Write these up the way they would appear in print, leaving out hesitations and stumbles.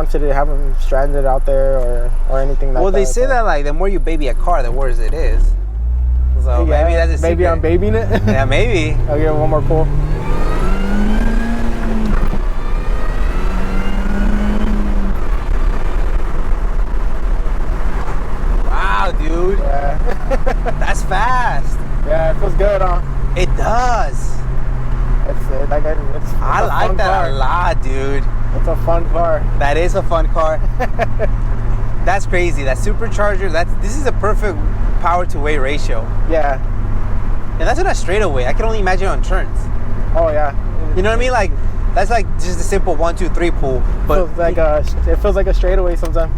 want you to have them stranded out there or anything like that. Well, they say that like the more you baby a car, the worse it is. So yeah, maybe that's a maybe secret. I'm babying it. Yeah, maybe. I'll give it one more pull. Wow, dude. Yeah. That's fast. Yeah, it feels good, huh? It does. I like that a lot, dude. It's a fun car. That is a fun car. That's crazy. That supercharger. This is a perfect power to weight ratio. Yeah. And that's on a straightaway. I can only imagine on turns. Oh yeah. You know what I mean? Like that's like just a simple 1, 2, 3 pull. But it feels like a straightaway sometimes.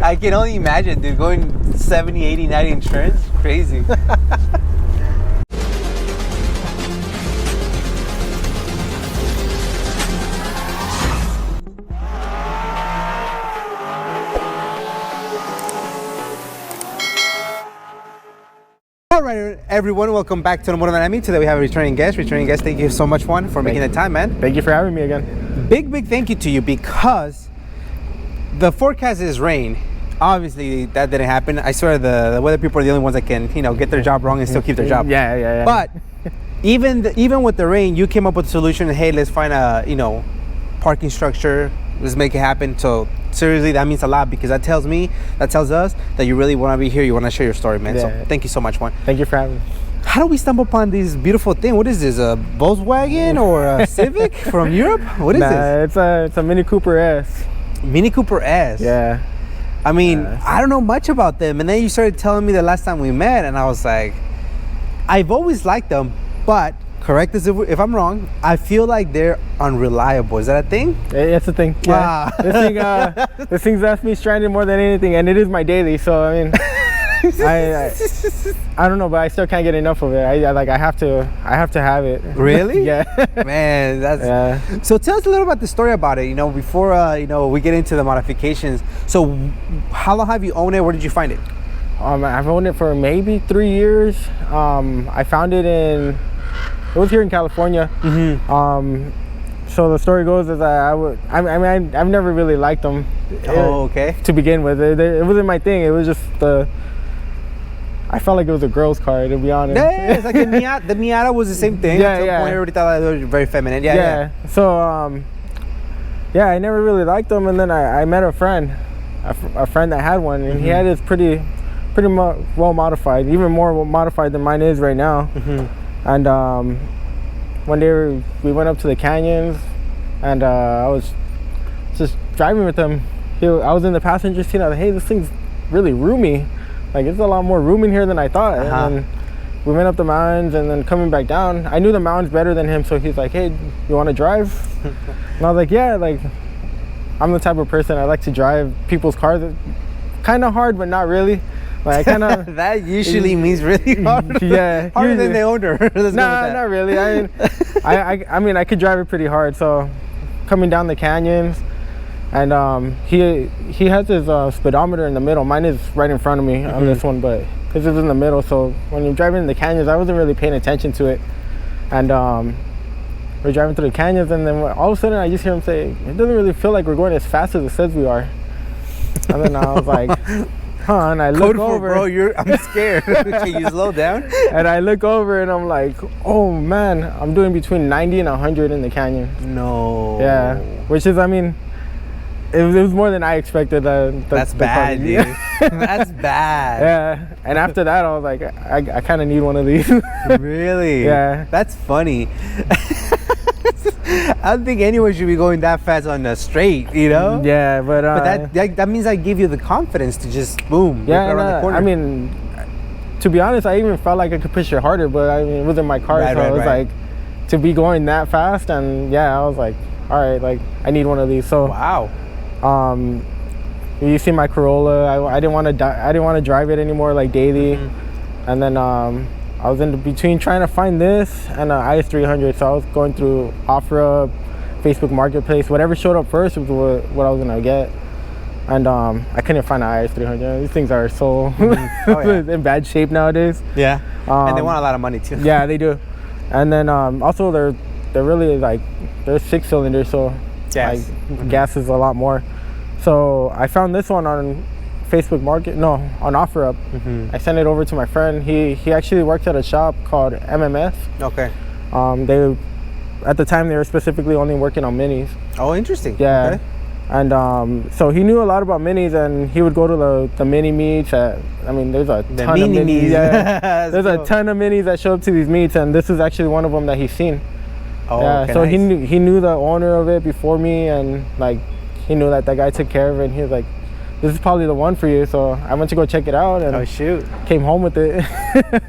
I can only imagine, dude, going 70, 80, 90 in turns. Crazy. All right, everyone, welcome back to Automotive Anatomy. Today we have a returning guest. Thank you so much, Juan, for making the time, man. Thank you for having me again. Big thank you to you, because the forecast is rain. Obviously, that didn't happen. I swear the weather people are the only ones that can, get their job wrong and still keep their job. Yeah. But even with the rain, you came up with a solution. Hey, let's find a parking structure. Let's make it happen. So seriously, that means a lot, because that tells us that you really want to be here. You want to share your story, man. Yeah. So thank you so much, Juan. Thank you for having me. How do we stumble upon this beautiful thing? What is this? A Volkswagen or a Civic from Europe? What is this? It's a Mini Cooper S. Mini Cooper S. Yeah. I mean, I don't know much about them, and then you started telling me the last time we met, and I was like, I've always liked them, but correct us if I'm wrong, I feel like they're unreliable. Is that a thing? It's a thing. Yeah. This thing's left me stranded more than anything, and it is my daily. So I mean, I don't know, but I still can't get enough of it. I have to have it. Really? Yeah. Man, that's. Yeah. So tell us a little about the story about it. Before we get into the modifications. So how long have you owned it? Where did you find it? I've owned it for maybe 3 years. I found it It was here in California. Mm-hmm. So the story goes is I've never really liked them. Oh, okay. To begin with, it wasn't my thing. It was just I felt like it was a girl's car, to be honest. Yeah, it's like the Miata was the same thing. Yeah, Point, everybody thought that was very feminine. Yeah. So I never really liked them, and then I met a friend that had one, and he had his pretty well modified, even more modified than mine is right now. Mm-hmm. And one day we went up to the canyons, and I was just driving with him. I was in the passenger seat. I was like, hey, this thing's really roomy. Like, it's a lot more room in here than I thought. Uh-huh. And then we went up the mountains, and then coming back down, I knew the mountains better than him. So he's like, hey, you want to drive? And I was like, yeah. Like, I'm the type of person, I like to drive people's cars. Kind of hard, but not really. Like, I kind of that usually means really hard. Yeah, harder than the owner. No, not really. I mean, I could drive it pretty hard. So, coming down the canyons, and he has his speedometer in the middle. Mine is right in front of me on this one, but his is in the middle. So when you're driving in the canyons, I wasn't really paying attention to it, and we're driving through the canyons, and then all of a sudden I just hear him say, "It doesn't really feel like we're going as fast as it says we are." And then I was like, huh, and I look over. Bro, I'm scared. Can you slow down? And I look over and I'm like, oh man, I'm doing between 90 and 100 in the canyon. No. Yeah, which is, I mean, it was more than I expected. That's bad, dude. That's bad. Yeah, and after that I was like, I kind of need one of these. Really? Yeah. That's funny. I don't think anyone should be going that fast on the straight, Yeah, but that means I give you the confidence to just boom, yeah, around the corner. I mean, to be honest, I even felt like I could push it harder, but I mean, it wasn't my car, so it was like to be going that fast, and yeah, I was like, all right, like I need one of these. So wow. You see my Corolla. I didn't want to drive it anymore, like daily, and then I was in between trying to find this and an IS300, so I was going through OfferUp, Facebook Marketplace, whatever showed up first was what I was gonna get, and I couldn't find an IS300. These things are so in bad shape nowadays. Yeah, and they want a lot of money too. Yeah, they do. And then also they're really like they're 6 cylinders, so Gas. Like gas is a lot more. So I found this one on Facebook Market, no, on OfferUp. I sent it over to my friend. He actually worked at a shop called MMS. Okay. They, at the time, they were specifically only working on minis. Oh, interesting. Yeah. Okay. And so he knew a lot about minis, and he would go to the mini meets. I mean, there's a ton of minis. Yeah. There's a ton of minis that show up to these meets, and this is actually one of them that he's seen. Oh, yeah. okay, So nice. he knew the owner of it before me, and like he knew that guy took care of it. And he was like, "This is probably the one for you." So I went to go check it out, and Oh shoot. came home with it.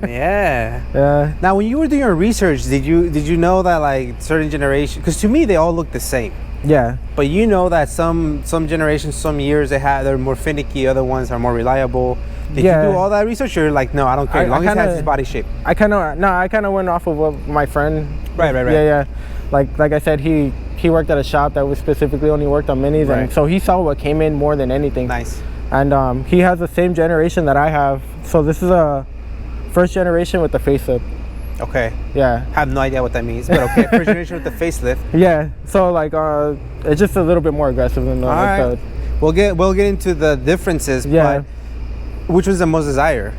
Yeah. Yeah. Now, when you were doing your research, did you know that like certain generations? Because to me, they all look the same. Yeah. But you know that some generations, some years they're more finicky. Other ones are more reliable. Did Yeah. you do all that research? Or like, no, I don't care. I As long as it has kinda- his body shape. I kind of went off of what my friend. Right. Yeah. Like I said, he worked at a shop that was specifically only worked on minis, Right. and so he saw what came in more than anything. Nice. And he has the same generation that I have. So this is a first generation with the facelift. Okay. Yeah. Have no idea what that means, but okay. First generation with the facelift. Yeah. So like it's just a little bit more aggressive than the. All like right. We'll get into the differences. Yeah. But which was the most desired?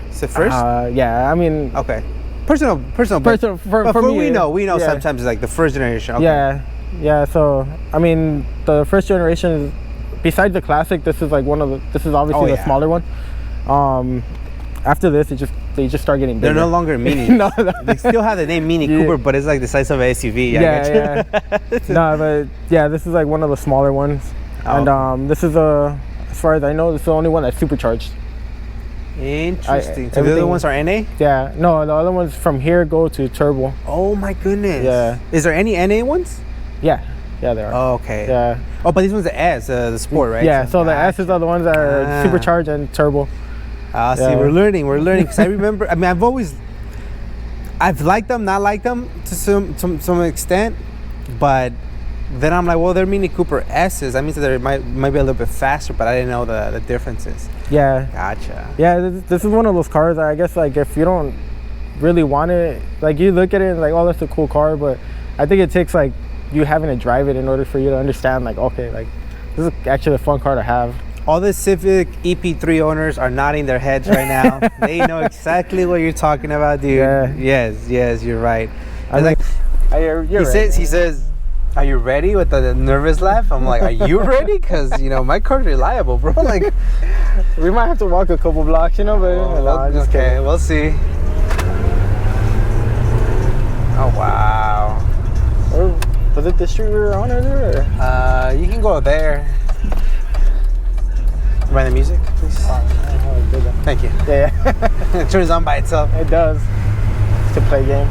Is it first? Yeah. I mean. Okay. Personal. But for me, we know yeah. sometimes it's like the first generation. Okay. Yeah. So I mean, the first generation, besides the classic, this is like this is obviously the smaller one. After this, they just start getting bigger. They're no longer mini. No. They still have the name Mini Cooper, but it's like the size of an SUV. Yeah. No, but yeah, this is like one of the smaller ones, and this is as far as I know, this is the only one that's supercharged. Interesting. So the other ones are NA? Yeah. No, the other ones from here go to turbo. Oh my goodness. Yeah. Is there any NA ones? Yeah. Yeah, there are. Oh, okay. Yeah. Oh, but this one's the S, the Sport, right? Yeah. So the S's are the ones that are supercharged and turbo. See, we're learning. Because I remember, I mean, I've liked them, not liked them to some extent, but then I'm like, well, they're Mini Cooper S's. That means that they might be a little bit faster, but I didn't know the differences. Yeah. Gotcha. Yeah, this is one of those cars that I guess like if you don't really want it, like you look at it and like, oh, that's a cool car, but I think it takes like you having to drive it in order for you to understand like, okay, like this is actually a fun car to have. All the Civic EP3 owners are nodding their heads right now. They know exactly what you're talking about, dude. Yeah. Yes, you're right. I'm like, he says, are you ready, with the nervous laugh? I'm like, are you ready? Because, my car's reliable, bro. Like, we might have to walk a couple blocks, but no, just okay, kidding. we'll see. Oh, wow. Was it the street we were on earlier? You can go there. Run the music, please. Thank you. Yeah. It turns on by itself. It does. To play games.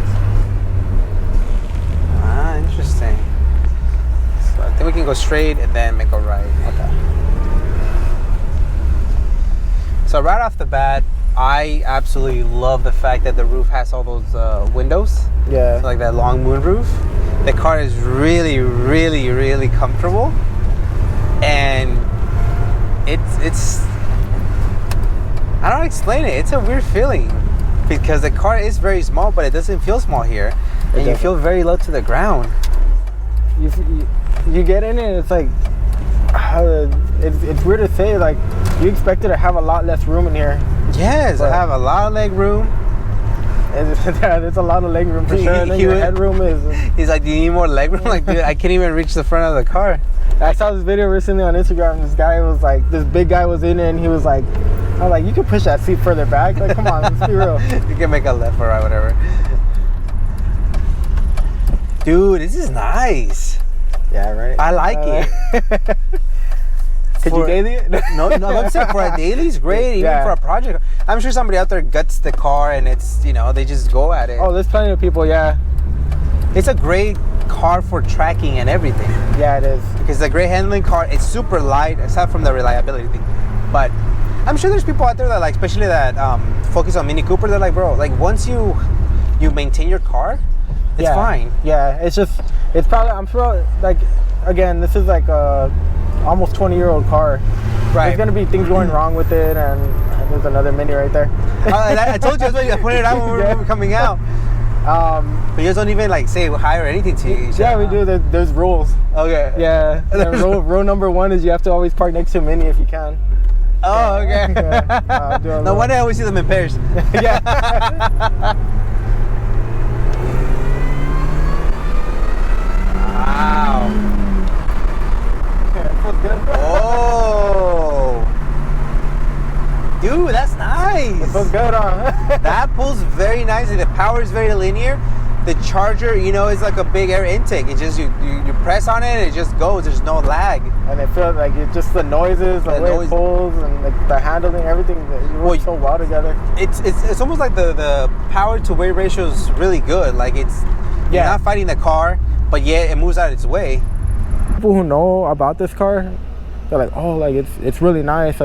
Interesting. So I think we can go straight and then make a right. Okay. So right off the bat, I absolutely love the fact that the roof has all those windows. Yeah. Like that long moon roof. The car is really, really, really comfortable. And it's I don't explain it. It's a weird feeling because the car is very small, but it doesn't feel small here, and you feel very low to the ground. You get in it, and it's like it's weird to say. Like you expected to have a lot less room in here. Yes, I have a lot of leg room. There's a lot of leg room for sure. And then your headroom is. He's like, do you need more leg room? Like, dude, I can't even reach the front of the car. I saw this video recently on Instagram. This big guy was in it, and he was like, I was like, you can push that seat further back. Like, come on, let's be real. You can make a left or right, whatever. Dude, this is nice. Yeah, right. I like it. Could you daily it? No, I'm saying for a daily, it's great. Even for a project, I'm sure somebody out there guts the car and it's they just go at it. Oh, there's plenty of people. Yeah. It's a great car for tracking and everything. Yeah, it is. Because it's a great handling car. It's super light, aside from the reliability thing. But I'm sure there's people out there that especially that focus on Mini Cooper. They're like, bro, once you maintain your car, it's fine. Yeah, it's probably, I'm sure, again, this is like a almost 20-year-old car. Right. There's gonna be things going wrong with it, and there's another Mini right there. I told you, I pointed it out when we were coming out. But you guys don't even like say hi or anything to each other. Yeah, we do. There's rules. Okay. Yeah. Rule number one is you have to always park next to a Mini if you can. Oh, okay. Yeah, no wonder I always see them in pairs. Yeah. Wow. Oh. Dude, that's nice. It feels good, huh? That pulls very nicely. The power is very linear. The charger, you know, is like a big air intake. It just you press on it, and it just goes. There's no lag. And it feels like it just the noises, the way it pulls, and like the handling, everything. It works so well together. It's almost like the power to weight ratio is really good. Like you're not fighting the car, but yet it moves out its way. People who know about this car, they're like, oh, like it's really nice.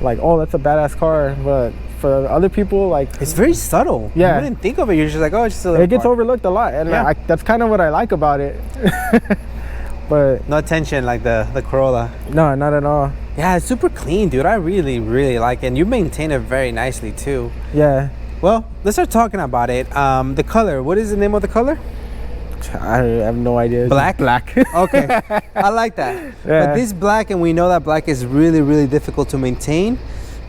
Like oh, that's a badass car. But for other people, like it's very subtle. Yeah, you wouldn't think of it. You're just like, oh, it's just a little it gets car. overlooked a lot, and that's kind of what I like about it. But no attention like the Corolla. No, not at all. Yeah, it's super clean, dude. I really, really like it. And you maintain it very nicely too. Yeah. Well, let's start talking about it. The color. What is the name of the color? I have no idea. Black? Black. Okay. I like that. Yeah. But this black, and we know that black is really, really difficult to maintain.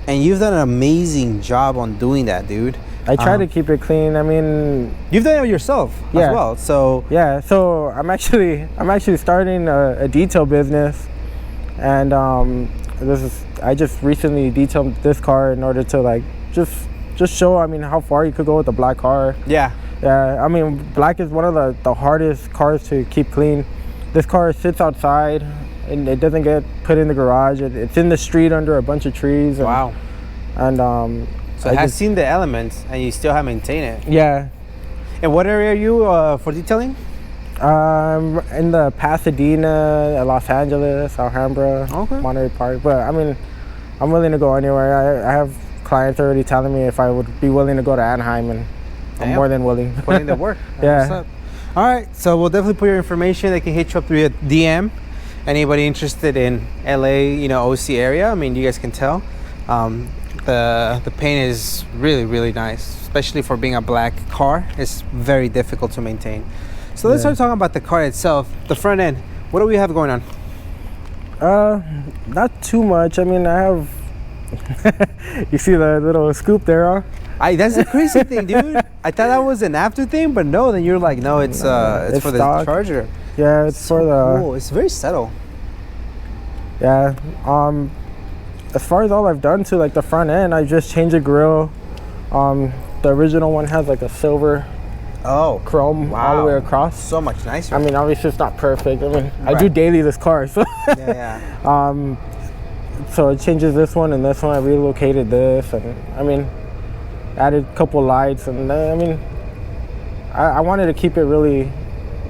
And you've done an amazing job on doing that, dude. I try to keep it clean. I mean, you've done it yourself as well. So yeah. So I'm actually starting a detail business, and I just recently detailed this car in order to like just show, I mean, how far you could go with a black car. Yeah. Yeah, I mean, black is one of the hardest cars to keep clean. This car sits outside, and it doesn't get put in the garage. It's in the street under a bunch of trees. And, wow. And so it has seen the elements, and you still have maintained it. Yeah. And what area are you for detailing? In the Pasadena, Los Angeles, Alhambra, Monterey Park. But I mean, I'm willing to go anywhere. I have clients already telling me if I would be willing to go to Anaheim, and I'm more than willing. Putting the work. Yeah. All right. So we'll definitely put your information. They can hit you up through a DM. Anybody interested in LA, you know, OC area? I mean, you guys can tell. The paint is really, really nice, especially for being a black car. It's very difficult to maintain. So let's start talking about the car itself. The front end. What do we have going on? Not too much. I mean, I have. You see the little scoop there, huh? That's the crazy thing, dude. I thought that was an after thing, but no. Then you're like, no, it's for stock. The charger. Yeah, it's so for the. Cool. It's very subtle. Yeah. As far as all I've done to like the front end, I just changed the grille. The original one has like a silver. Oh. Chrome all the way across. So much nicer. I mean, obviously it's not perfect. I mean, I do daily this car, so. Yeah. So it changes this one and this one. I relocated this, and I mean, added a couple lights, and I mean, I wanted to keep it really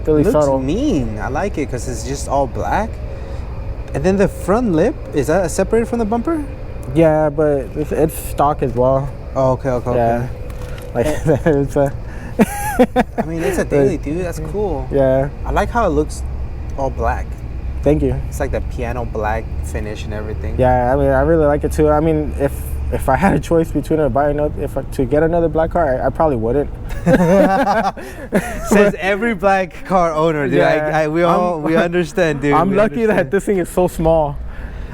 subtle. Looks mean. I like it because it's just all black. And then the front lip, is that separated from the bumper? Yeah, but it's stock as well. Oh, okay. Yeah. Like it's a. I mean, it's a daily, dude. That's cool. Yeah. I like how it looks all black. Thank you. It's like the piano black finish and everything. Yeah, I mean, I really like it too. I mean, if I had a choice between to get another black car, I probably wouldn't. Says every black car owner, dude. Yeah, we understand, dude. I'm lucky that this thing is so small.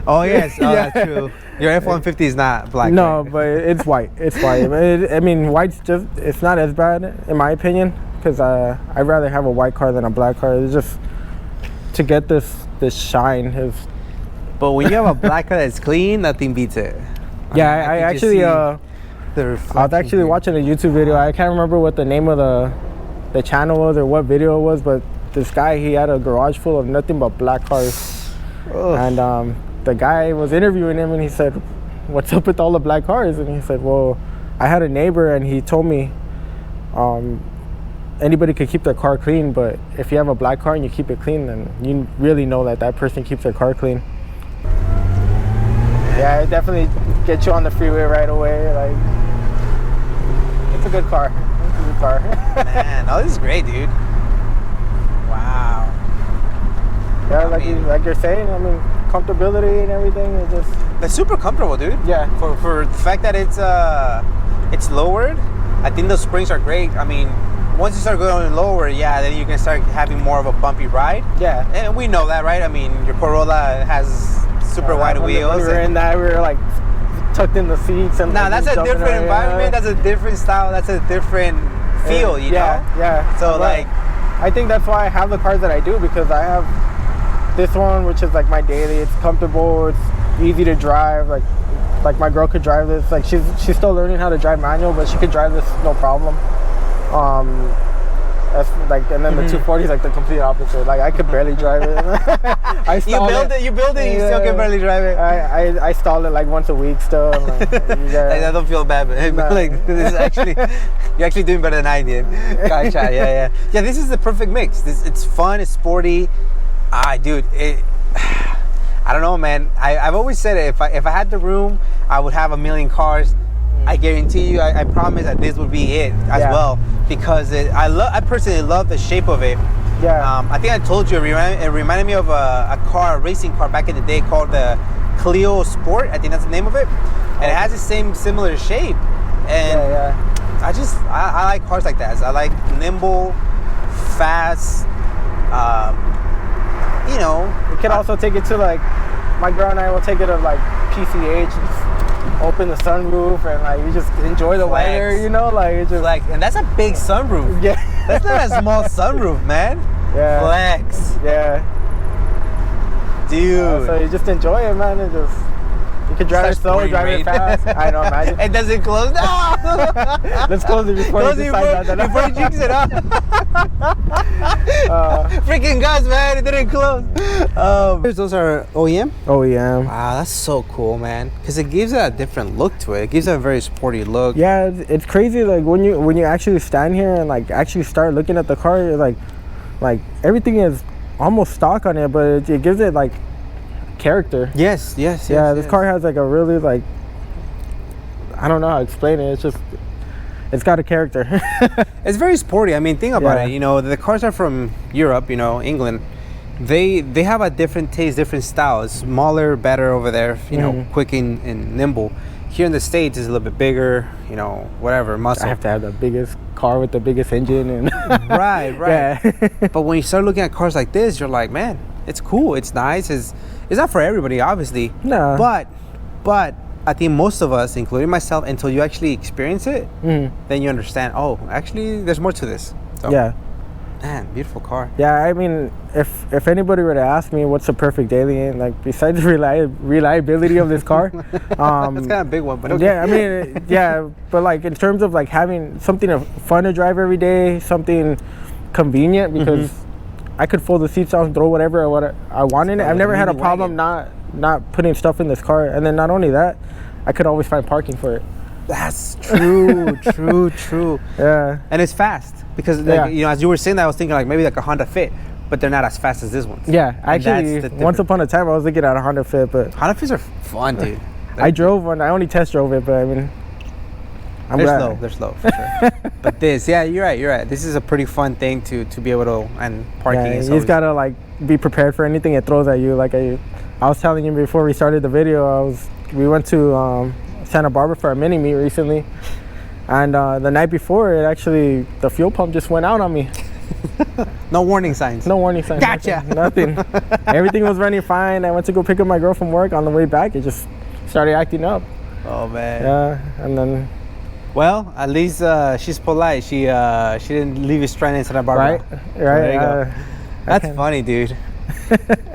Oh yes, that's true. Your F-150 is not black. No, right? but it's white. It's white. I mean, white's it's not as bad in my opinion, because I'd rather have a white car than a black car. It's just to get this shine is. But when you have a black car that's clean, nothing beats it. Yeah, I actually I was actually watching a YouTube video. I can't remember what the name of the channel was or what video it was, but this guy, he had a garage full of nothing but black cars. Ugh. And the guy was interviewing him, and he said, "What's up with all the black cars?" And he said, "Well, I had a neighbor, and he told me anybody could keep their car clean, but if you have a black car and you keep it clean, then you really know that person keeps their car clean." Yeah, it definitely gets you on the freeway right away. Like, it's a good car. It's a good car. Man, this is great, dude. Wow. Yeah, like you're saying, I mean, comfortability and everything is just. It's super comfortable, dude. Yeah. For the fact that it's lowered, I think the springs are great. I mean, once you start going lower, yeah, then you can start having more of a bumpy ride. Yeah. And we know that, right? I mean, your Corolla has super wide wheels. When we were in that, we were like tucked in the seats. And now, that's a different environment. That's a different style. That's a different feel, you know? Yeah. So, like, I think that's why I have the cars that I do, because I have this one, which is like my daily. It's comfortable. It's easy to drive. Like my girl could drive this. Like she's still learning how to drive manual, but she could drive this no problem. That's like, and then the 240 is like the complete opposite. Like I could barely drive it. You build it, you still can barely drive it. I stall it like once a week still. Like, I don't feel bad, but like this is actually, you're actually doing better than I did. Gotcha. Yeah. This is the perfect mix. It's fun, it's sporty. Dude, I don't know, man. I've always said it. If I had the room, I would have a million cars. I guarantee you, I promise that this would be it as well, because I personally love the shape of it. Yeah. I think I told you it reminded me of a racing car back in the day called the Clio Sport. I think that's the name of it, and it has the same similar shape. And I like cars like that. I like nimble, fast. You know, we can also take it to like, my girl and I will take it to like PCH, just open the sunroof and like you just enjoy the weather, you know, like it's just like, and that's a big sunroof. Yeah, that's not a small sunroof, man. Yeah, flex. Yeah, dude. So you just enjoy it, man. And just you can drive it slow, drive it fast. I know, imagine. It doesn't close. No. Let's close it before you decide that. Before you jinx it up. Freaking guts, man! It didn't close. Those are OEM. OEM. Wow, that's so cool, man. Because it gives it a different look to it. It gives it a very sporty look. Yeah, it's crazy. Like when you actually stand here and like actually start looking at the car, you're like everything is almost stock on it, but it gives it like character. Yes. This car has like a really like, I don't know how to explain it. It's just, it's got a character. It's very sporty. I mean, think about it. You know, the cars are from Europe. You know, England. They have a different taste, different style. It's smaller, better over there. You know, quick and nimble. Here in the States, it's a little bit bigger. You know, whatever muscle. I have to have the biggest car with the biggest engine and. Right. Yeah. But when you start looking at cars like this, you're like, man, it's cool. It's nice. It's not for everybody, obviously. No. But I think most of us, including myself, until you actually experience it, then you understand, oh, actually, there's more to this. So, yeah. Man, beautiful car. Yeah, I mean, if anybody were to ask me what's the perfect alien, like besides the reliability of this car, that's kind of a big one, but okay. Yeah, I mean, yeah, but like in terms of like having something fun to drive every day, something convenient, because I could fold the seats out and throw whatever I want in it. I've never had a problem not putting stuff in this car, and then not only that, I could always find parking for it. That's true, true. Yeah, and it's fast because like, you know, as you were saying that, I was thinking like maybe like a Honda Fit, but they're not as fast as this one. Yeah, actually, once upon a time I was looking at a Honda Fit, but Honda Fits are fun, dude. I drove one. I only test drove it, but I mean, they're slow for sure. But this, you're right. This is a pretty fun thing to be able to, and parking. Yeah, you just gotta like be prepared for anything it throws at you. Like I was telling you before we started the video, we went to Santa Barbara for a mini meet recently, and the night before, the fuel pump just went out on me. No warning signs. No warning signs. Gotcha. Nothing. Everything was running fine. I went to go pick up my girl from work. On the way back, it just started acting up. Oh man. Yeah, and then. Well, at least she's polite. She didn't leave you stranded in Santa Barbara. Right. So there you go. That's funny, dude.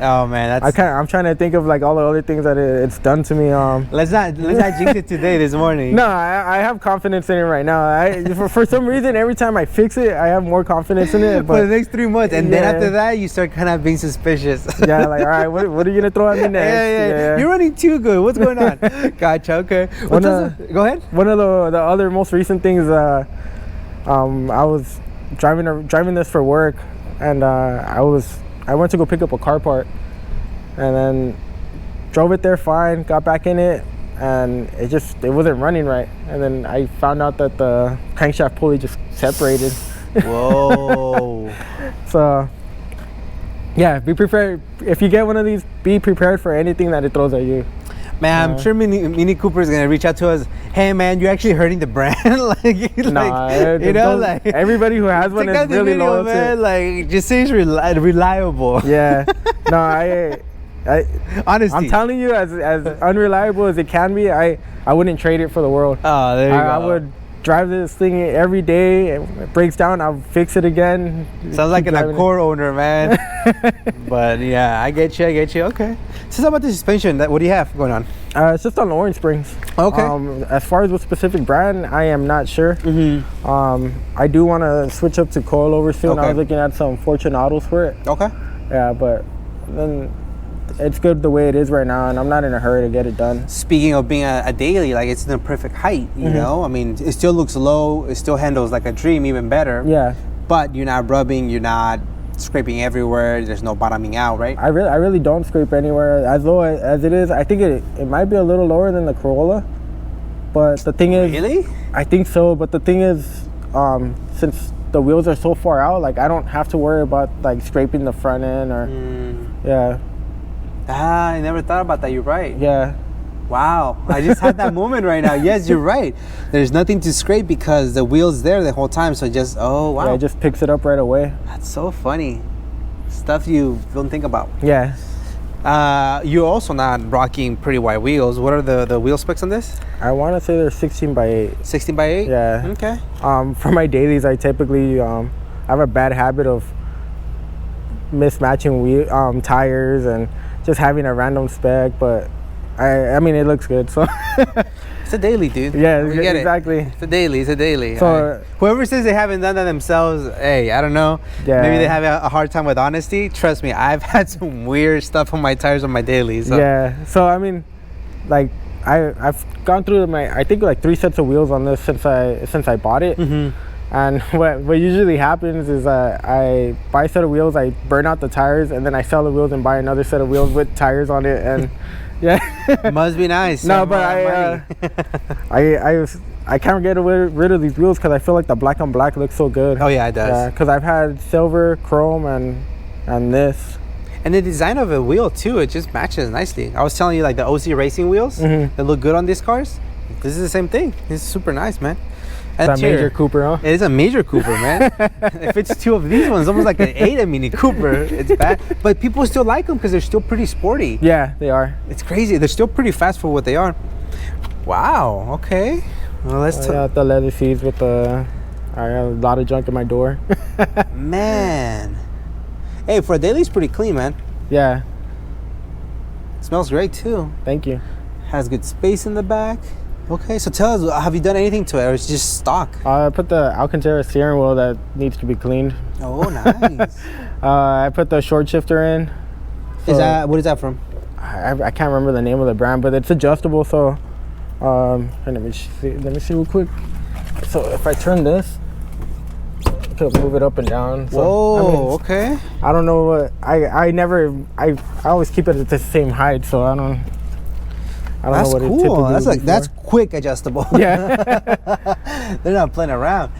Oh man, I'm trying to think of like all the other things that it's done to me. Let's not jinx it today, this morning. No, I have confidence in it right now. For some reason, every time I fix it, I have more confidence in it. But for the next 3 months, and then after that, you start kind of being suspicious. Yeah, like all right, what are you gonna throw at me next? Yeah. You're running too good. What's going on? Gotcha. Okay. Go ahead. One of the other most recent things, I was driving this for work, and I went to go pick up a car part, and then drove it there fine, got back in it, and it wasn't running right. And then I found out that the crankshaft pulley just separated. Whoa. So yeah, be prepared. If you get one of these, be prepared for anything that it throws at you. Man, I'm sure Mini Cooper is gonna reach out to us. Hey, man, you're actually hurting the brand. Like everybody who has one is really loyal to it. Like, just say it's reliable. Yeah. No, I Honesty. I'm telling you, as unreliable as it can be, I wouldn't trade it for the world. Oh, there you go. I would drive this thing every day. It breaks down, I'll fix it again. Sounds like an Accord owner, man. But yeah, I get you. Okay. So about the suspension, what do you have going on? It's just on the orange springs. Okay. As far as what specific brand, I am not sure. I do want to switch up to coilover soon. Okay. I was looking at some Fortunatos for it. Okay. Yeah, but then it's good the way it is right now, and I'm not in a hurry to get it done. Speaking of being a daily, like it's in the perfect height, you know? I mean, it still looks low. It still handles like a dream, even better. Yeah. But you're not rubbing. You're not scraping everywhere. There's no bottoming out, right? I really don't scrape anywhere. As low as it is, I think it might be a little lower than the Corolla. But the thing is, Really? I think so. But the thing is, since the wheels are so far out, like I don't have to worry about like scraping the front end or yeah. I never thought about that. You're right. Yeah. Wow. I just had that moment right now. Yes, you're right. There's nothing to scrape because the wheel's there the whole time. So just, oh, wow. Yeah, it just picks it up right away. That's so funny. Stuff you don't think about. Yeah. You're also not rocking pretty wide wheels. What are the wheel specs on this? I want to say they're 16x8. 16x8? Yeah. Okay. For my dailies, I typically I have a bad habit of mismatching wheel tires and just having a random spec, but I mean it looks good, so it's a daily, dude. Yeah, we get exactly. It's a daily. So whoever says they haven't done that themselves, hey, I don't know. Yeah. Maybe they have a hard time with honesty. Trust me, I've had some weird stuff on my tires on my dailies. So. Yeah. So I mean, like I've gone through I think like 3 sets of wheels on this since I bought it. And what usually happens is I buy a set of wheels, I burn out the tires, and then I sell the wheels and buy another set of wheels with tires on it, and yeah. Must be nice. No, but I can't get rid of these wheels because I feel like the black on black looks so good. Oh yeah, it does. Yeah, because I've had silver, chrome, and this. And the design of a wheel too, it just matches nicely. I was telling you, like the OC racing wheels that look good on these cars. This is the same thing. It's super nice, man. It's a major Cooper, huh? It is a major Cooper, man. If it's 2 of these ones, almost like an 8 Mini Cooper, it's bad. But people still like them because they're still pretty sporty. Yeah, they are. It's crazy. They're still pretty fast for what they are. Wow. Okay. Well, let's I got the leather seats with I got a lot of junk in my door. Man. Hey, for a daily, it's pretty clean, man. Yeah. It smells great too. Thank you. Has good space in the back. Okay, so tell us, have you done anything to it, or it's just stock? I put the Alcantara steering wheel that needs to be cleaned. Oh, nice. I put the short shifter in. So What is that from? I can't remember the name of the brand, but it's adjustable. So, let me see real quick. So if I turn this, I can move it up and down. So, Whoa, okay. I don't know what I always keep it at the same height, so I don't That's know what cool. it typically That's quick adjustable. Yeah. They're not playing around.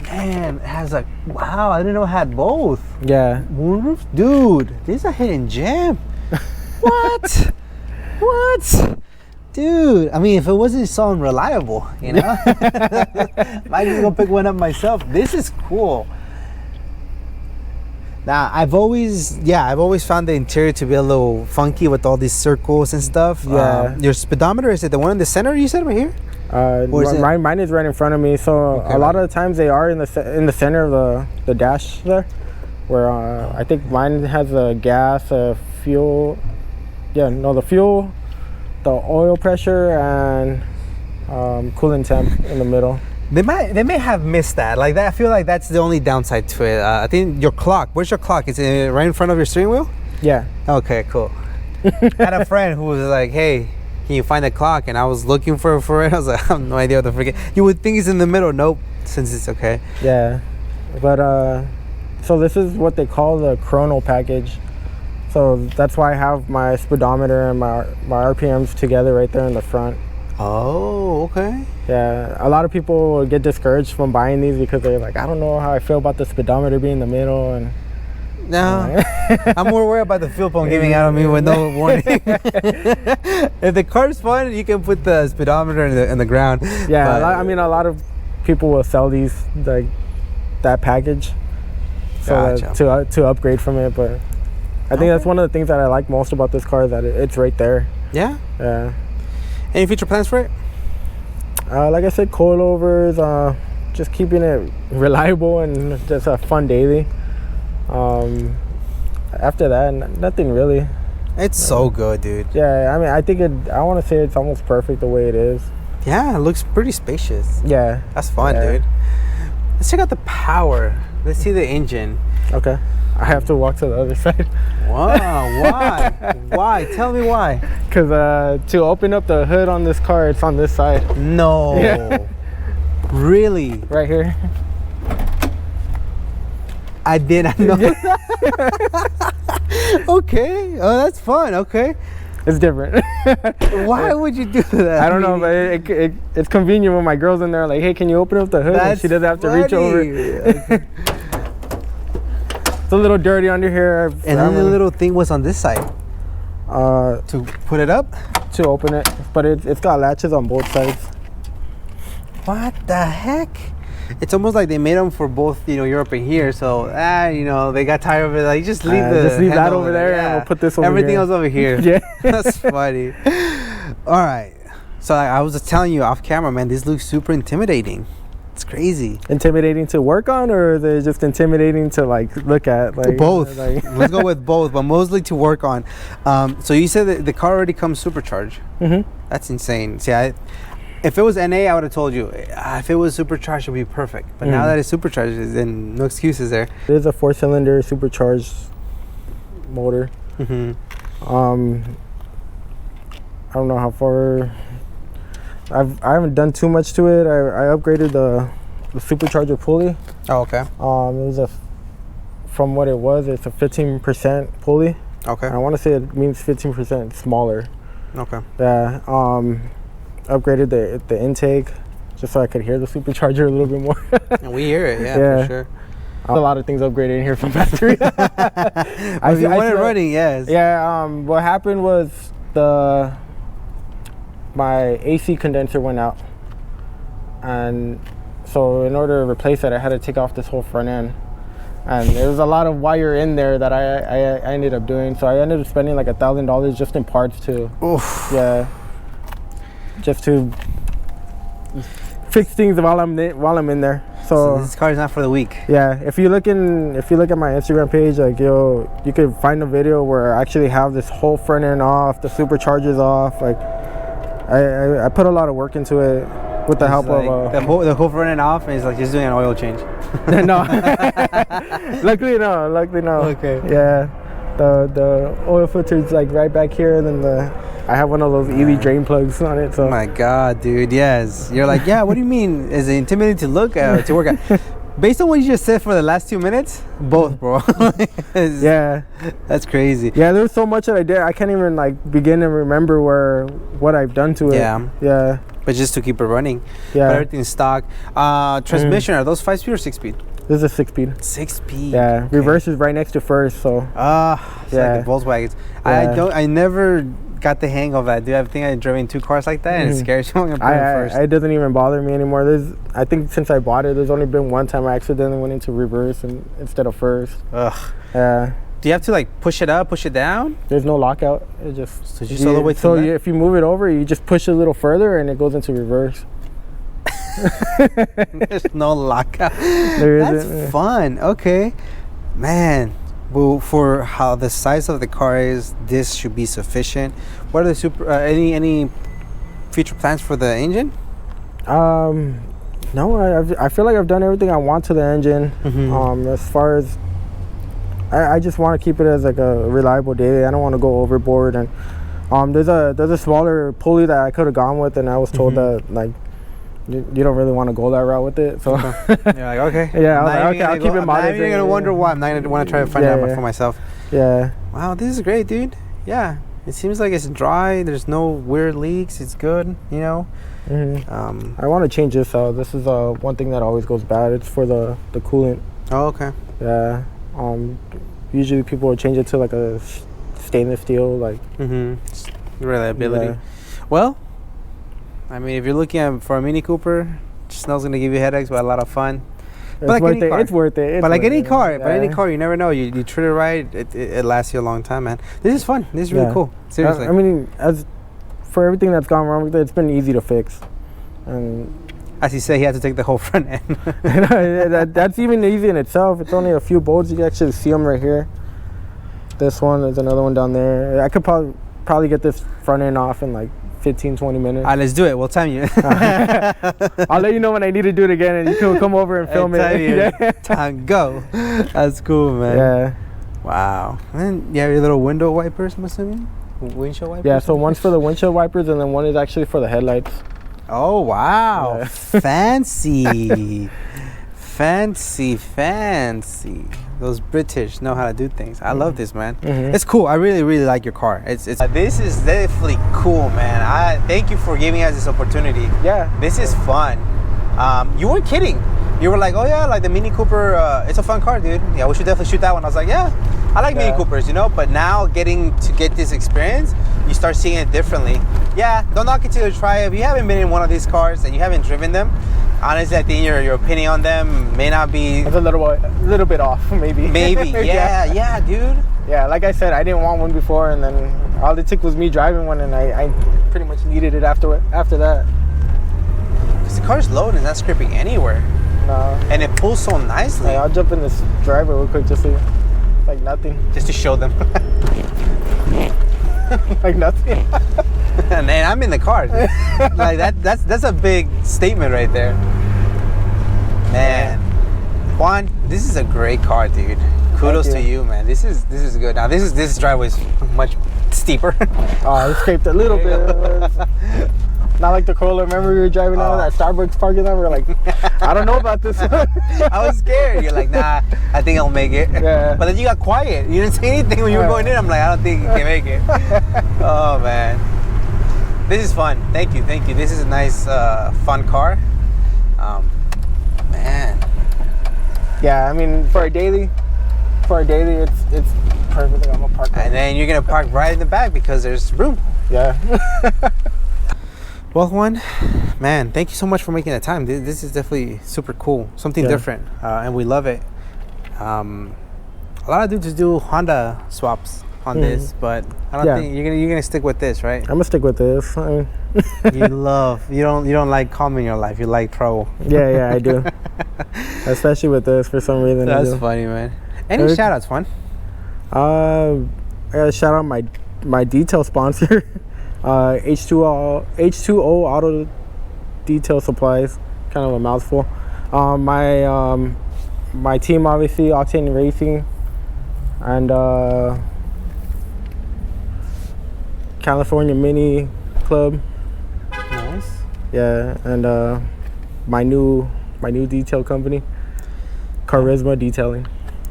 Man, it has wow, I didn't know it had both. Yeah. Moonroof? Dude, this is a hidden gem. What? What? Dude, I mean, if it wasn't so unreliable, you know? Might just go pick one up myself. This is cool. Now, I've always found the interior to be a little funky with all these circles and stuff. Yeah. Your speedometer, is it the one in the center you said right here? Mine is right in front of me. So a lot of the times they are in the center of the dash there, where I think mine has a gas, a fuel. Yeah, no, the fuel, the oil pressure, and coolant temp in the middle. They may have missed that. Like that, I feel like that's the only downside to it. I think your clock. Where's your clock? Is it right in front of your steering wheel? Yeah. Okay, cool. I had a friend who was like, "Hey, can you find the clock?" And I was looking for it. I was like, I have no idea what the freaking. You would think it's in the middle. Nope. Since it's okay. Yeah, but so this is what they call the chrono package. So that's why I have my speedometer and my RPMs together right there in the front. Oh, okay. Yeah, a lot of people get discouraged from buying these because they're like, I don't know how I feel about the speedometer being in the middle, and No, I'm more worried about the fuel pump giving out on me with no warning. If the car's fun, you can put the speedometer in the ground. Yeah, I mean, a lot of people will sell these like that package, so to upgrade from it. But I think that's one of the things that I like most about this car, that it's right there. Yeah. Yeah. Any future plans for it? Like I said, coilovers, just keeping it reliable and just a fun daily. After that, nothing really. It's so good, dude. Yeah, I mean, I think I want to say it's almost perfect the way it is. Yeah, it looks pretty spacious. Yeah. That's fun, dude. Let's check out the power. Let's see the engine. Okay. I have to walk to the other side. Wow, why? Why? Tell me why. Because to open up the hood on this car, it's on this side. No. Yeah. Really? Right here. I did not know that. Okay. Oh, that's fun. Okay. It's different. Why would you do that? I don't know, but it's convenient when my girl's in there like, hey, can you open up the hood? And she doesn't have to reach over. It's a little dirty under here. And then the little thing was on this side. To put it up? To open it. But it's got latches on both sides. What the heck? It's almost like they made them for both, Europe and here. So, they got tired of it. Like, just leave that over there, and we'll put this over Everything here. else over here. Yeah. That's funny. All right. So, I was just telling you off camera, man, this looks super intimidating. It's crazy. Intimidating to work on, or is it just intimidating to, like, look at? Like, both. Let's go with both, but mostly to work on. So, you said that the car already comes supercharged. Mm-hmm. That's insane. See, if it was NA, I would have told you. If it was supercharged, it would be perfect. But now that it's supercharged, then no excuses there. It is a 4-cylinder supercharged motor. Mm-hmm. I don't know how far. I haven't done too much to it. I upgraded the supercharger pulley. Oh, okay. It was from what it was, it's a 15% pulley. Okay. I want to say it means 15% smaller. Okay. Yeah. Upgraded the intake just so I could hear the supercharger a little bit more. And we hear it, yeah, for sure. A lot of things upgraded in here from factory. I want it running, yes. Yeah. What happened was my AC condenser went out, and so in order to replace it, I had to take off this whole front end, and there was a lot of wire in there that I ended up doing. So I ended up spending like $1,000 just in parts to. Oof. Yeah. Just to fix things while I'm in there. So this car is not for the weak. Yeah, if you look at my Instagram page, like you could find a video where I actually have this whole front end off, the supercharger's off. Like I put a lot of work into it with the help of the whole front end off, and it's like just doing an oil change. No, luckily no. Okay. Yeah, the oil filter's like right back here, and then I have one of those EV drain plugs on it. So. Oh my God, dude! Yes, you're like, yeah. What do you mean? Is it intimidating to look at, to work at? Based on what you just said for the last 2 minutes, both, bro. Yeah, that's crazy. Yeah, there's so much that I did. I can't even like begin to remember what I've done to it. Yeah. But just to keep it running. Yeah. But everything's stock. Transmission, are those 5-speed or 6-speed? This is a 6-speed. 6-speed. Yeah. Okay. Reverse is right next to first, so. It's like the Volkswagens. Yeah. I never got the hang of that, dude. I think I driven 2 cars like that, and it scares me. It doesn't even bother me anymore. I think since I bought it, there's only been one time I accidentally went into reverse instead of first. Ugh. Yeah. Do you have to like push it up, push it down? There's no lockout. It just all the way to the if you move it over, you just push it a little further, and it goes into reverse. There's no lockout. That's fun. Okay, man. Well, for how the size of the car is, this should be sufficient. What are the any future plans for the engine? No, I feel like I've done everything I want to the engine. Mm-hmm. As far as I just want to keep it as like a reliable daily. I don't want to go overboard. And there's a smaller pulley that I could have gone with, and I was told that like you don't really want to go that route with it. So you're like, okay. Yeah, I was like, okay, I'll keep it modest. I'm even gonna wonder why. I'm not gonna want to try to find out for myself. Yeah. Wow, this is great, dude. Yeah, it seems like it's dry. There's no weird leaks. It's good, you know. I want to change this out. This is one thing that always goes bad. It's for the coolant. Oh, okay. Yeah. Usually people will change it to like a stainless steel, like. Reliability. Yeah. Well, I mean, if you're looking for a Mini Cooper, just know it's gonna give you headaches, but a lot of fun. It's worth it. It's worth it. But like any car, you never know. You treat it right, it lasts you a long time, man. This is fun. This is really cool. Seriously. I mean, as for everything that's gone wrong with it, it's been easy to fix. And as he said, he had to take the whole front end. that's even easy in itself. It's only a few bolts. You can actually see them right here. This one, there's another one down there. I could probably get this front end off in like 15-20 minutes. All right, let's do it. We'll time you. I'll let you know when I need to do it again, and you can come over and film it. Time go. That's cool, man. Yeah. Wow. And you have your little window wipers, I'm assuming? Windshield wipers? Yeah, so one's for the windshield wipers, and then one is actually for the headlights. Oh, wow. Yeah. Fancy. Fancy. Those British know how to do things. I love this, man. It's cool. I really like your car. It's this is definitely cool, man. I thank you for giving us this opportunity. Yeah, this is fun. You weren't kidding. You were like, oh yeah, like the Mini Cooper, it's a fun car, dude. Yeah, we should definitely shoot that one. I was like, yeah, I like Mini Coopers, you know. But now getting to get this experience, you start seeing it differently. Yeah, don't knock it till you try it. If you haven't been in one of these cars and you haven't driven them, honestly, I think your opinion on them may not be... It's a little bit off, maybe. Maybe, yeah, dude. Yeah, like I said, I didn't want one before, and then all it took was me driving one, and I pretty much needed it after that. Because the car's low and it's not scraping anywhere. No. And it pulls so nicely. Hey, I'll jump in this driver real quick just to... Like nothing. Just to show them. Like nothing. And I'm in the car. Like that's a big statement right there. Man. Juan, this is a great car, dude. Kudos to you, man. This is good. Now this driveway is much steeper. Oh, it scraped a little bit. Not like the Corolla. Remember we were driving out of that Starbucks parking lot? We were like, I don't know about this one. I was scared. You're like, nah, I think I'll make it. Yeah. But then you got quiet. You didn't say anything when you were going in. I'm like, I don't think you can make it. Oh, man. This is fun. Thank you. This is a nice, fun car. Man. Yeah, I mean, for a daily, it's perfect. I'm gonna park. And then you're gonna park right in the back because there's room. Yeah. Well, Juan, man, thank you so much for making the time. This is definitely super cool, something different, and we love it. A lot of dudes do Honda swaps on this, but I don't think you're gonna stick with this, right? I'm gonna stick with this. I mean, you don't like calm in your life. You like trouble. Yeah, I do. Especially with this, for some reason. That's funny, man. Any shout outs, Juan? I gotta shout out my detail sponsor. H2O Auto Detail Supplies, kind of a mouthful. My team, obviously, Octane Racing, and California Mini Club. Nice. Yeah, and my new detail company, Charisma Detailing.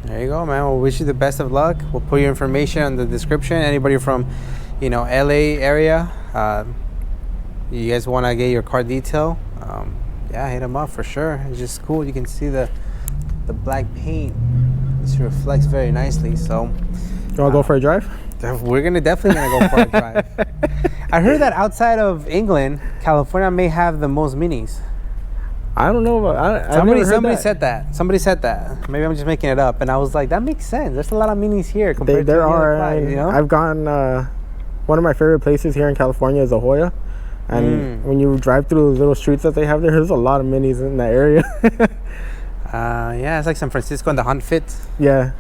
There you go, man. We'll wish you the best of luck. We'll put your information in the description. Anybody from LA area, you guys want to get your car detail, hit them up for sure. It's just cool. You can see the black paint. This reflects very nicely. So you want to go for a drive? We're definitely gonna go for a drive. I heard that outside of England, California may have the most minis. I don't know about. Somebody said that. Somebody said that. Maybe I'm just making it up. And I was like, that makes sense. There's a lot of minis here compared to there are. Place, I've gone. One of my favorite places here in California is La Jolla, and when you drive through those little streets that they have there's a lot of minis in that area. It's like San Francisco and the Hunt Fit. Yeah,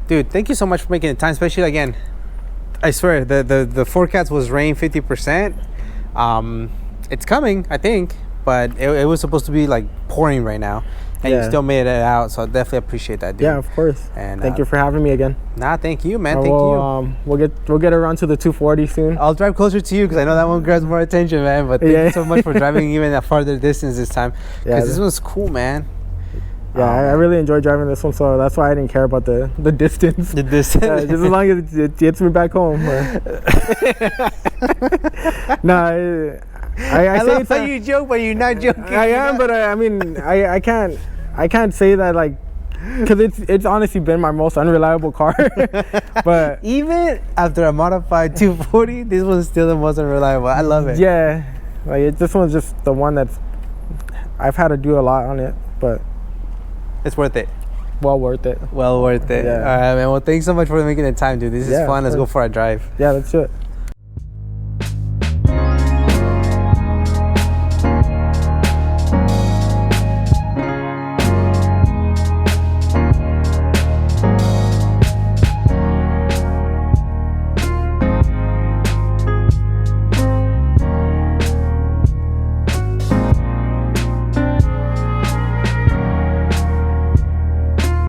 dude, thank you so much for making the time. Especially again, I swear the forecast was rain 50%. It's coming, I think, but it was supposed to be like pouring right now. And you still made it out, so I definitely appreciate that, dude. Yeah, of course. And thank you for having me again. Nah, thank you, man. Thank you. We'll get around to the 240 soon. I'll drive closer to you because I know that one grabs more attention, man. But thank you so much for driving even a farther distance this time. Because this one's cool, man. Yeah, I really enjoy driving this one, so that's why I didn't care about the distance. The distance. Just as long as it gets me back home. I love how you joke, but you're not joking. I am, but I mean, I can't say that like because it's honestly been my most unreliable car. But even after a modified 240, this one's still the most unreliable. I love it. yeah, like this one's just the one that's I've had to do a lot on it, but It's worth it. well worth it. Well worth it. Yeah. All right, man. Well, thanks so much for making the time, dude. This is Yeah, fun. Let's of go course. for a drive. Yeah, that's it.